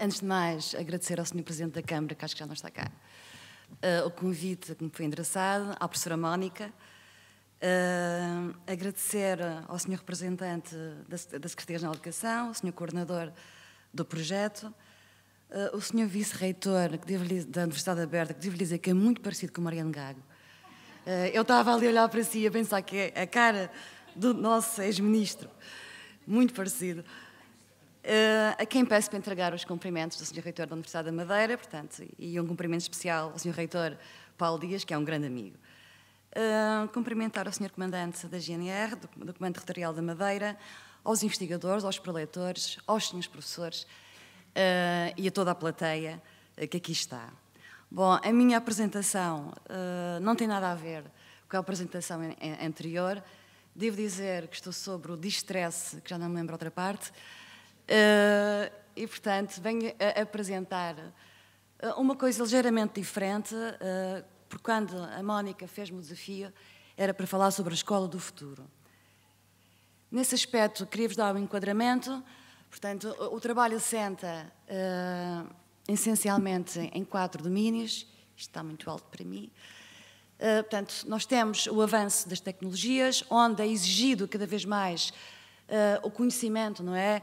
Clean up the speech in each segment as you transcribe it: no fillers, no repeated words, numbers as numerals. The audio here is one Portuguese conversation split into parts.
Antes de mais, agradecer ao Sr. Presidente da Câmara, que acho que já não está cá, o convite, que me foi endereçado, à professora Mónica, agradecer ao Sr. Representante da Secretaria-Geral de Educação, ao Sr. Coordenador do projeto, o Sr. Vice-Reitor da Universidade Aberta, que devo dizer que é muito parecido com o Mariano Gago. Eu estava ali a olhar para si e a pensar que é a cara do nosso ex-ministro, muito parecido. A quem peço para entregar os cumprimentos do Sr. Reitor da Universidade da Madeira, portanto, e um cumprimento especial ao Sr. Reitor Paulo Dias, que é um grande amigo. Cumprimentar ao Sr. Comandante da GNR, do Comando Territorial da Madeira, aos investigadores, aos preletores, aos senhores professores e a toda a plateia que aqui está. Bom, a minha apresentação não tem nada a ver com a apresentação anterior. Devo dizer que estou sobre o distresse, que já não me lembro outra parte, e, portanto, venho a apresentar uma coisa ligeiramente diferente, porque quando a Mónica fez-me o desafio, era para falar sobre a escola do futuro. Nesse aspecto, queria-vos dar um enquadramento. Portanto, o trabalho assenta essencialmente em 4 domínios. Isto está muito alto para mim. Portanto, nós temos o avanço das tecnologias, onde é exigido cada vez mais o conhecimento, não é?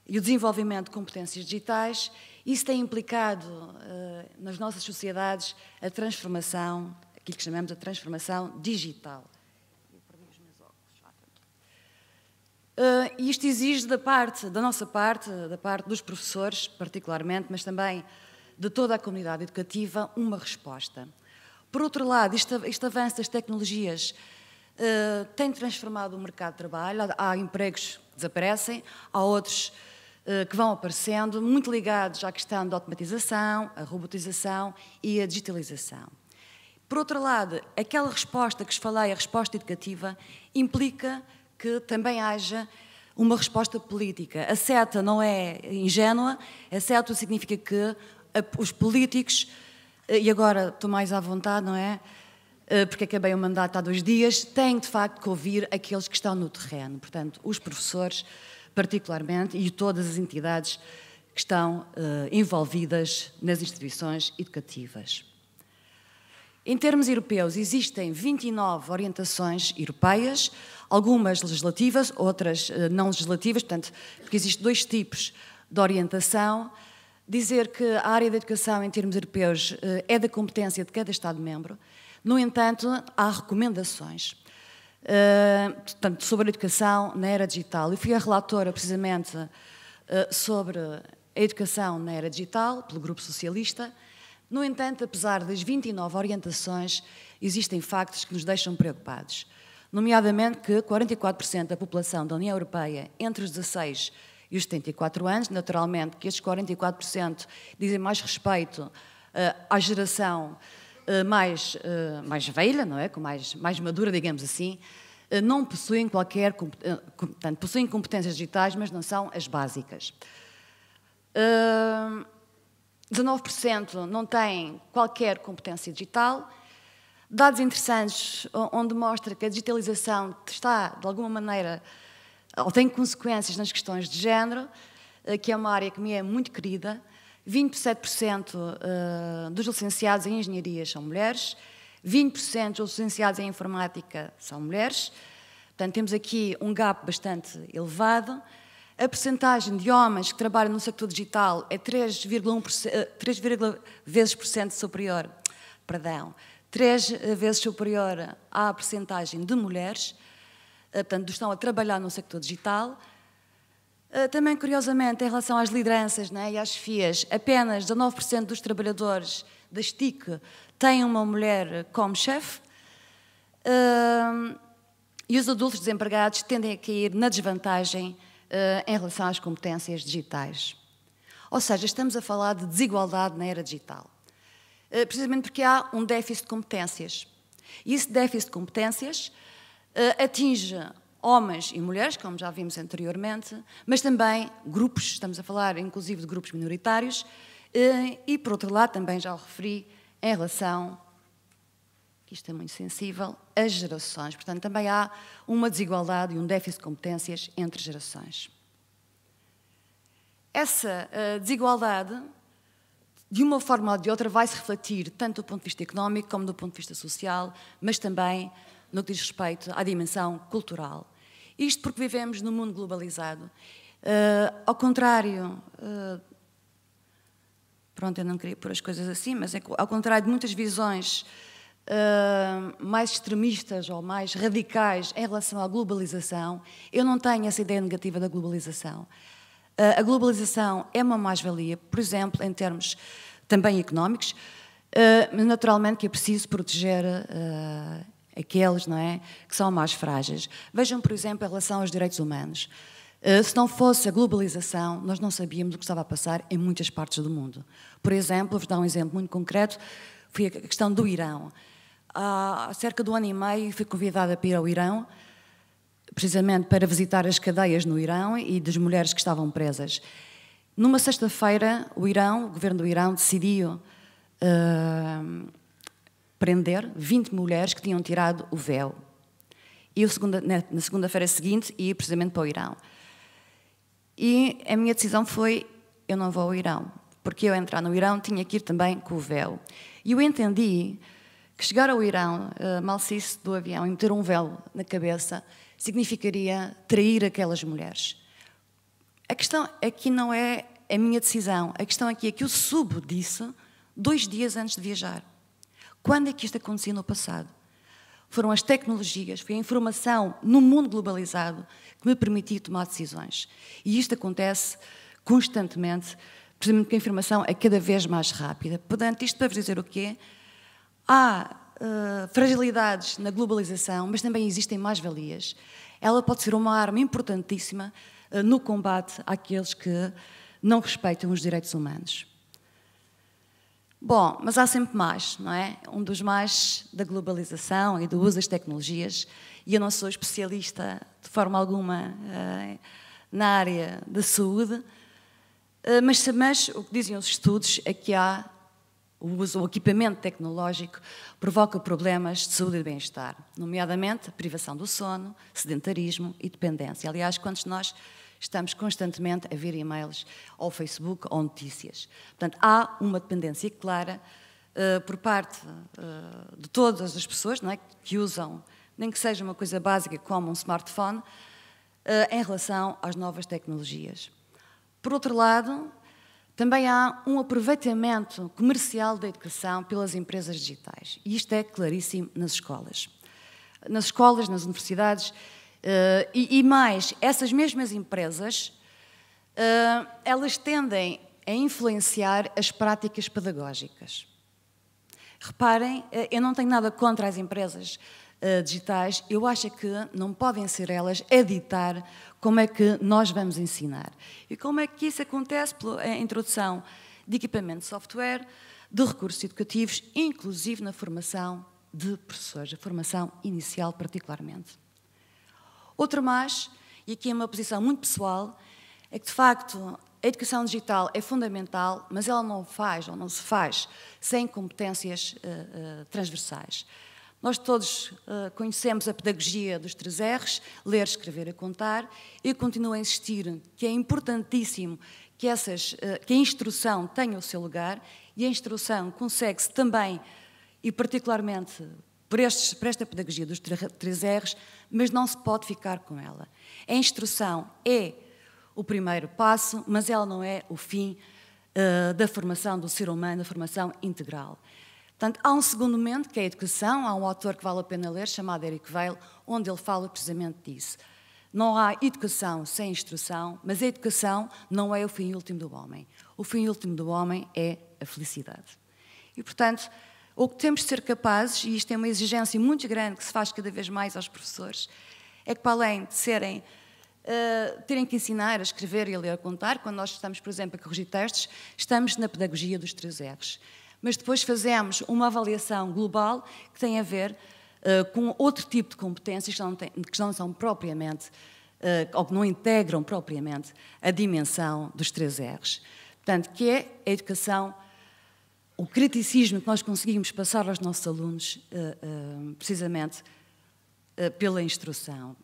E o desenvolvimento de competências digitais. Isso tem implicado nas nossas sociedades a transformação, aquilo que chamamos de transformação digital. Isto exige da nossa parte, da parte dos professores, particularmente, mas também de toda a comunidade educativa, uma resposta. Por outro lado, este avanço das tecnologias tem transformado o mercado de trabalho. Há empregos que desaparecem, há outros que vão aparecendo, muito ligados à questão da automatização, a robotização e a digitalização. Por outro lado, aquela resposta que vos falei, a resposta educativa, implica que também haja uma resposta política. A seta não é ingênua, a seta significa que os políticos, e agora estou mais à vontade, não é? Porque acabei o mandato há 2 dias, têm de facto que ouvir aqueles que estão no terreno, portanto, os professores, particularmente, e todas as entidades que estão envolvidas nas instituições educativas. Em termos europeus, existem 29 orientações europeias, algumas legislativas, outras não legislativas, portanto, porque existem 2 tipos de orientação. Dizer que a área da educação, em termos europeus, é da competência de cada Estado-membro. No entanto, há recomendações, portanto, sobre a educação na era digital. Eu fui a relatora, precisamente, sobre a educação na era digital, pelo Grupo Socialista. No entanto, apesar das 29 orientações, existem factos que nos deixam preocupados. Nomeadamente que 44% da população da União Europeia, entre os 16 e os 74 anos, naturalmente que estes 44% dizem mais respeito à geração mais velha, não é? mais madura, digamos assim, não possuem portanto, possuem competências digitais, mas não são as básicas. 19% não têm qualquer competência digital. Dados interessantes onde mostra que a digitalização está, de alguma maneira, ou tem consequências nas questões de género, que é uma área que me é muito querida. 27% dos licenciados em engenharia são mulheres, 20% dos licenciados em informática são mulheres. Portanto, temos aqui um gap bastante elevado. A percentagem de homens que trabalham no sector digital é 3 vezes superior, 3 vezes superior à percentagem de mulheres, portanto, estão a trabalhar no sector digital. Também, curiosamente, em relação às lideranças, né, e às chefias, apenas 19% dos trabalhadores das TIC têm uma mulher como chefe, e os adultos desempregados tendem a cair na desvantagem em relação às competências digitais. Ou seja, estamos a falar de desigualdade na era digital. Precisamente porque há um déficit de competências. E esse déficit de competências atinge homens e mulheres, como já vimos anteriormente, mas também grupos, estamos a falar inclusive de grupos minoritários, e, por outro lado, também já o referi, em relação, isto é muito sensível, às gerações. Portanto, também há uma desigualdade e um déficit de competências entre gerações. essa desigualdade, de uma forma ou de outra, vai se refletir tanto do ponto de vista económico como do ponto de vista social, mas também no que diz respeito à dimensão cultural. Isto porque vivemos num mundo globalizado. Ao contrário, pronto, eu não queria pôr as coisas assim, mas ao contrário de muitas visões mais extremistas ou mais radicais em relação à globalização, eu não tenho essa ideia negativa da globalização. A globalização é uma mais-valia, por exemplo, em termos também económicos, mas naturalmente que é preciso proteger aqueles, não é, que são mais frágeis. Vejam, por exemplo, em relação aos direitos humanos. Se não fosse a globalização, nós não sabíamos o que estava a passar em muitas partes do mundo. Por exemplo, vou-vos dar um exemplo muito concreto, foi a questão do Irão. Há cerca de um ano e meio fui convidada para ir ao Irão, precisamente para visitar as cadeias no Irão e das mulheres que estavam presas. Numa sexta-feira, o governo do Irão decidiu prender 20 mulheres que tinham tirado o véu. E eu, na segunda-feira seguinte, ia precisamente para o Irão. E a minha decisão foi, eu não vou ao Irão, porque eu entrar no Irão tinha que ir também com o véu. E eu entendi que chegar ao Irão, mal saísse do avião e meter um véu na cabeça, significaria trair aquelas mulheres. A questão aqui não é a minha decisão, a questão aqui é que eu soube disso 2 dias antes de viajar. Quando é que isto acontecia no passado? Foram as tecnologias, foi a informação no mundo globalizado que me permitiu tomar decisões. E isto acontece constantemente, precisamente porque a informação é cada vez mais rápida. Portanto, isto para vos dizer o quê? Há fragilidades na globalização, mas também existem mais-valias. Ela pode ser uma arma importantíssima no combate àqueles que não respeitam os direitos humanos. Bom, mas há sempre mais, não é? Um dos mais da globalização e do uso das tecnologias, e eu não sou especialista de forma alguma na área da saúde, mas o que dizem os estudos é que o equipamento tecnológico provoca problemas de saúde e de bem-estar, nomeadamente a privação do sono, sedentarismo e dependência. Aliás, quantos de nós estamos constantemente a ver e-mails ao Facebook ou notícias? Portanto, há uma dependência clara por parte de todas as pessoas, não é, que usam, nem que seja uma coisa básica como um smartphone, em relação às novas tecnologias. Por outro lado, também há um aproveitamento comercial da educação pelas empresas digitais. E isto é claríssimo nas escolas. Nas escolas, nas universidades, e mais, essas mesmas empresas, elas tendem a influenciar as práticas pedagógicas. Reparem, eu não tenho nada contra as empresas digitais, eu acho que não podem ser elas a ditar como é que nós vamos ensinar. E como é que isso acontece? Pela introdução de equipamento de software, de recursos educativos, inclusive na formação de professores, a formação inicial particularmente. Outra mais, e aqui é uma posição muito pessoal, é que de facto a educação digital é fundamental, mas ela não se faz sem competências transversais. Nós todos conhecemos a pedagogia dos 3 R's, ler, escrever e contar. Eu continuo a insistir que é importantíssimo que a instrução tenha o seu lugar, e a instrução consegue-se também, e particularmente por esta pedagogia dos 3 R's, mas não se pode ficar com ela. A instrução é o primeiro passo, mas ela não é o fim da formação do ser humano, da formação integral. Portanto, há um segundo momento, que é a educação. Há um autor que vale a pena ler, chamado Eric Weil, onde ele fala precisamente disso. Não há educação sem instrução, mas a educação não é o fim último do homem. O fim último do homem é a felicidade. E, portanto, o que temos de ser capazes, e isto é uma exigência muito grande que se faz cada vez mais aos professores, é que, para além de terem que ensinar a escrever e a ler a contar, quando nós estamos, por exemplo, a corrigir textos, estamos na pedagogia dos 3 R's. Mas depois fazemos uma avaliação global que tem a ver com outro tipo de competências que não são propriamente, ou que não integram propriamente a dimensão dos 3 R's. Portanto, que é a educação, o criticismo que nós conseguimos passar aos nossos alunos, precisamente pela instrução,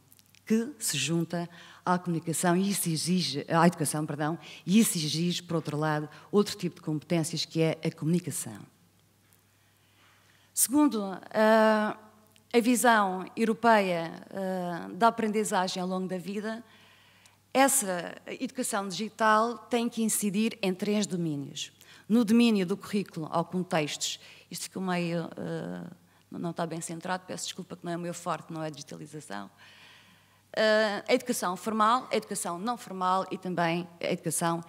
que se junta à comunicação e isso exige, à educação, perdão, e isso exige, por outro lado, outro tipo de competências que é a comunicação. Segundo, a visão europeia da aprendizagem ao longo da vida, essa educação digital tem que incidir em 3 domínios. No domínio do currículo ou contextos, isto ficou meio... não está bem centrado, peço desculpa que não é o meu forte, não é a digitalização. A educação formal, a educação não formal e também a educação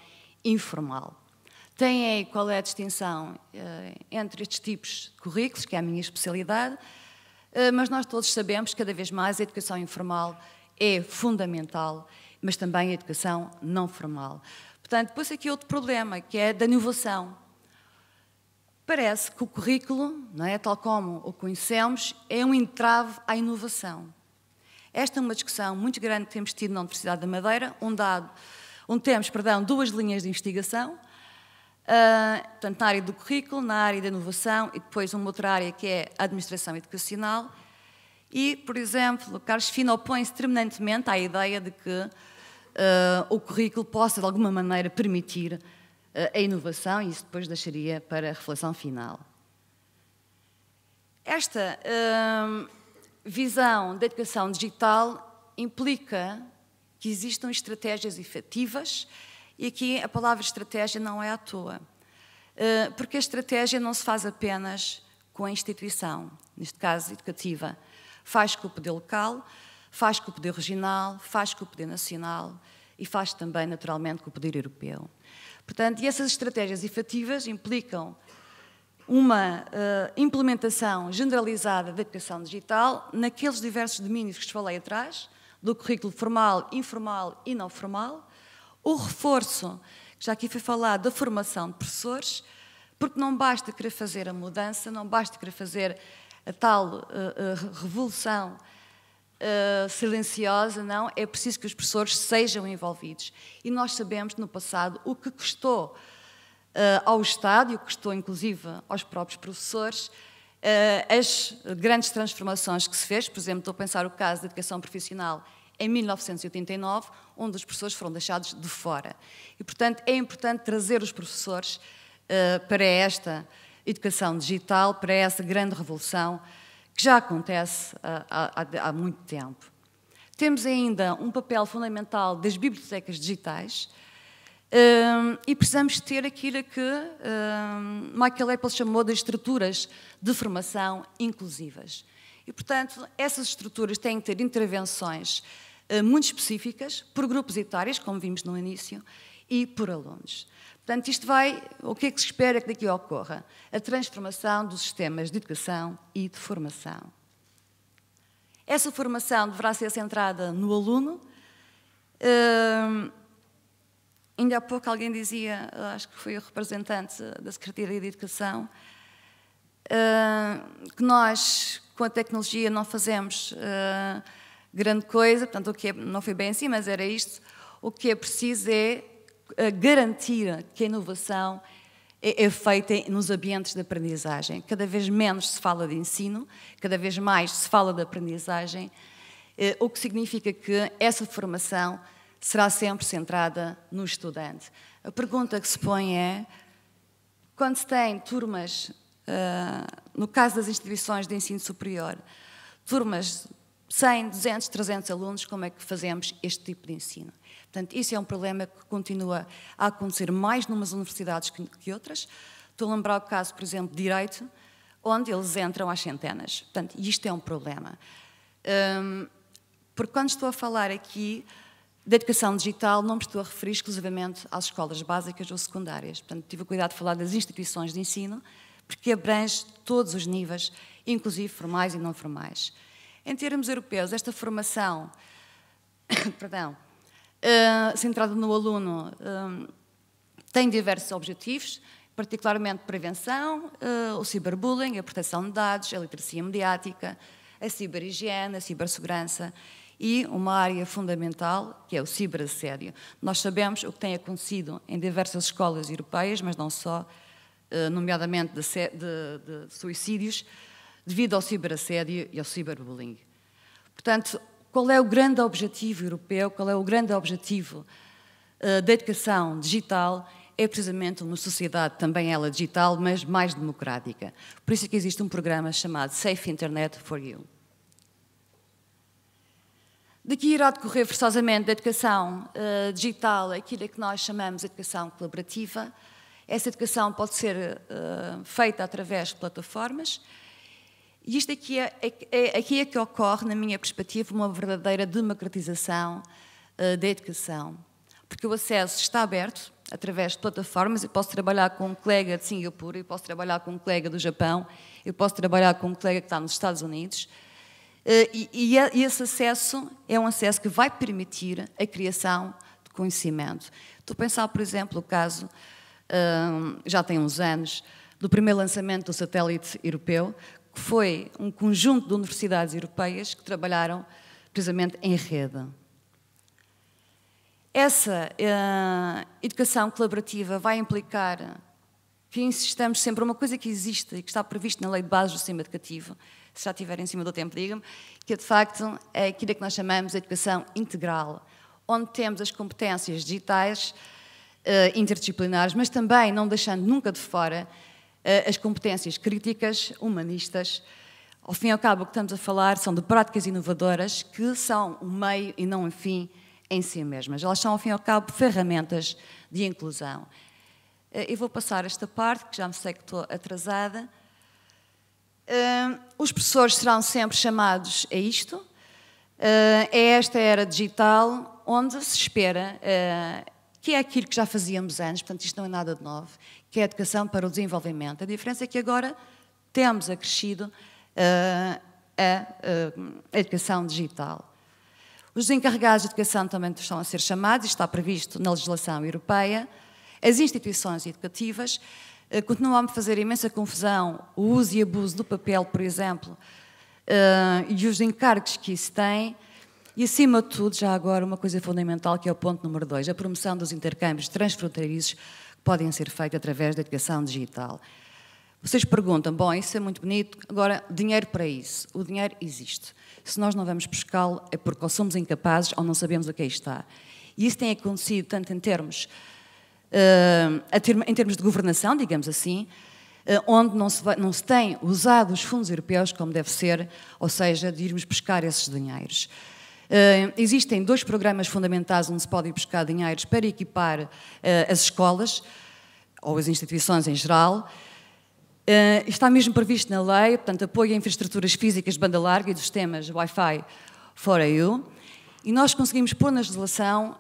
informal. Tem aí qual é a distinção entre estes tipos de currículos, que é a minha especialidade, mas nós todos sabemos que cada vez mais a educação informal é fundamental, mas também a educação não formal. Portanto, depois aqui outro problema, que é da inovação. Parece que o currículo, não é, tal como o conhecemos, é um entrave à inovação. Esta é uma discussão muito grande que temos tido na Universidade da Madeira, onde temos 2 linhas de investigação, portanto, na área do currículo, na área da inovação e depois uma outra área que é a administração educacional. E, por exemplo, o Carlos Fino opõe-se terminantemente à ideia de que o currículo possa, de alguma maneira, permitir a inovação, e isso depois deixaria para a reflexão final. Esta visão da educação digital implica que existam estratégias efetivas, e aqui a palavra estratégia não é à toa, porque a estratégia não se faz apenas com a instituição, neste caso educativa, faz com o poder local, faz com o poder regional, faz com o poder nacional e faz também, naturalmente, com o poder europeu. Portanto, e essas estratégias efetivas implicam uma implementação generalizada da educação digital naqueles diversos domínios que falei atrás, do currículo formal, informal e não formal, o reforço, que já aqui foi falado, da formação de professores, porque não basta querer fazer a mudança, não basta querer fazer a tal revolução silenciosa, não, é preciso que os professores sejam envolvidos. E nós sabemos, no passado, o que custou ao Estado, e o que custou, inclusive, aos próprios professores, as grandes transformações que se fez. Por exemplo, estou a pensar o caso da educação profissional em 1989, onde os professores foram deixados de fora. E, portanto, é importante trazer os professores para esta educação digital, para essa grande revolução que já acontece há muito tempo. Temos ainda um papel fundamental das bibliotecas digitais e precisamos ter aquilo que Michael Apple chamou de estruturas de formação inclusivas. E, portanto, essas estruturas têm que ter intervenções muito específicas, por grupos etários, como vimos no início, e por alunos. Portanto, o que é que se espera que daqui ocorra? A transformação dos sistemas de educação e de formação. Essa formação deverá ser centrada no aluno. Ainda há pouco alguém dizia, acho que foi o representante da Secretaria de Educação, que nós, com a tecnologia, não fazemos grande coisa, portanto, o que não foi bem assim, mas era isto. O que é preciso é garantir que a inovação é feita nos ambientes de aprendizagem. Cada vez menos se fala de ensino, cada vez mais se fala de aprendizagem, o que significa que essa formação será sempre centrada no estudante. A pergunta que se põe é, quando se tem turmas, no caso das instituições de ensino superior, turmas 100, 200, 300 alunos, como é que fazemos este tipo de ensino? Portanto, isso é um problema que continua a acontecer mais numas universidades que outras. Estou a lembrar o caso, por exemplo, de Direito, onde eles entram às centenas. Portanto, isto é um problema. Porque quando estou a falar aqui da educação digital, não me estou a referir exclusivamente às escolas básicas ou secundárias. Portanto, tive o cuidado de falar das instituições de ensino, porque abrange todos os níveis, inclusive formais e não formais. Em termos europeus, esta formação centrada no aluno tem diversos objetivos, particularmente prevenção, o ciberbullying, a proteção de dados, a literacia mediática, a ciberhigiene, a cibersegurança e uma área fundamental, que é o ciberassédio. Nós sabemos o que tem acontecido em diversas escolas europeias, mas não só, nomeadamente de suicídios, devido ao ciberassédio e ao ciberbullying. Portanto, qual é o grande objetivo europeu, qual é o grande objetivo da educação digital, é precisamente uma sociedade, também ela digital, mas mais democrática. Por isso é que existe um programa chamado Safe Internet for You. Daqui irá decorrer forçosamente da educação digital aquilo que nós chamamos de educação colaborativa. Essa educação pode ser feita através de plataformas. E isto aqui é que ocorre, na minha perspectiva, uma verdadeira democratização da educação. Porque o acesso está aberto através de plataformas. Eu posso trabalhar com um colega de Singapura, eu posso trabalhar com um colega do Japão, eu posso trabalhar com um colega que está nos Estados Unidos. E esse acesso é um acesso que vai permitir a criação de conhecimento. Estou a pensar, por exemplo, o caso, já tem uns anos, do primeiro lançamento do satélite europeu, que foi um conjunto de universidades europeias que trabalharam precisamente em rede. Essa educação colaborativa vai implicar que insistamos sempre uma coisa que existe e que está prevista na Lei de Bases do Sistema Educativo, se já estiver em cima do tempo, diga-me, que de facto é aquilo que nós chamamos de educação integral, onde temos as competências digitais, interdisciplinares, mas também não deixando nunca de fora as competências críticas, humanistas. Ao fim e ao cabo, o que estamos a falar são de práticas inovadoras que são um meio e não um fim em si mesmas. Elas são, ao fim e ao cabo, ferramentas de inclusão. Eu vou passar esta parte, que já me sei que estou atrasada. Os professores serão sempre chamados a isto. É esta era digital onde se espera que é aquilo que já fazíamos antes, portanto isto não é nada de novo, que é a educação para o desenvolvimento. A diferença é que agora temos acrescido a educação digital. Os encarregados de educação também estão a ser chamados, isto está previsto na legislação europeia. As instituições educativas continuam a me fazer imensa confusão o uso e abuso do papel, por exemplo, e os encargos que isso tem. E, acima de tudo, já agora, uma coisa fundamental, que é o ponto número 2, a promoção dos intercâmbios transfronteiriços que podem ser feitos através da educação digital. Vocês perguntam, bom, isso é muito bonito, agora, dinheiro para isso. O dinheiro existe. Se nós não vamos buscá-lo, é porque ou somos incapazes ou não sabemos o que aí está. E isso tem acontecido tanto em termos de governação, digamos assim, onde não se tem usado os fundos europeus como deve ser, ou seja, de irmos buscar esses dinheiros. Existem 2 programas fundamentais onde se pode ir buscar dinheiros para equipar as escolas, ou as instituições em geral. Está mesmo previsto na lei, portanto, apoio a infraestruturas físicas de banda larga e dos sistemas Wi-Fi for EU, e nós conseguimos pôr na legislação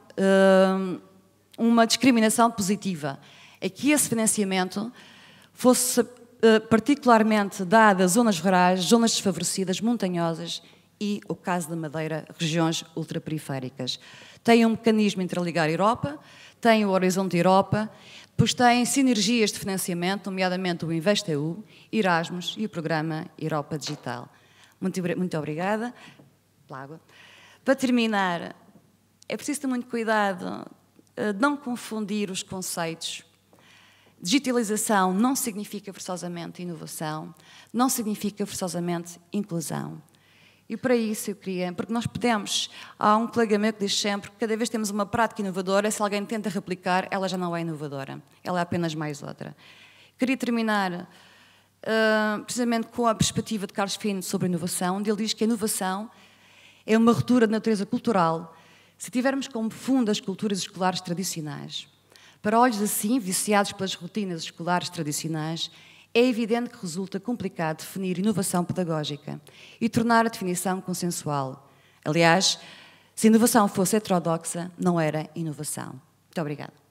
uma discriminação positiva, é que esse financiamento fosse particularmente dado a zonas rurais, zonas desfavorecidas, montanhosas e, o caso da Madeira, regiões ultraperiféricas. Tem um mecanismo Interligar Europa, tem o Horizonte Europa, depois tem sinergias de financiamento, nomeadamente o InvestEU, Erasmus e o programa Europa Digital. Muito obrigada. Para terminar, é preciso ter muito cuidado de não confundir os conceitos. Digitalização não significa forçosamente inovação, não significa forçosamente inclusão. E para isso eu queria, porque nós podemos, há um colega meu que diz sempre que cada vez temos uma prática inovadora, se alguém tenta replicar, ela já não é inovadora, ela é apenas mais outra. Queria terminar precisamente com a perspectiva de Carlos Fino sobre inovação, onde ele diz que a inovação é uma ruptura de natureza cultural. Se tivermos como fundo as culturas escolares tradicionais, para olhos assim, viciados pelas rotinas escolares tradicionais, é evidente que resulta complicado definir inovação pedagógica e tornar a definição consensual. Aliás, se a inovação fosse heterodoxa, não era inovação. Muito obrigada.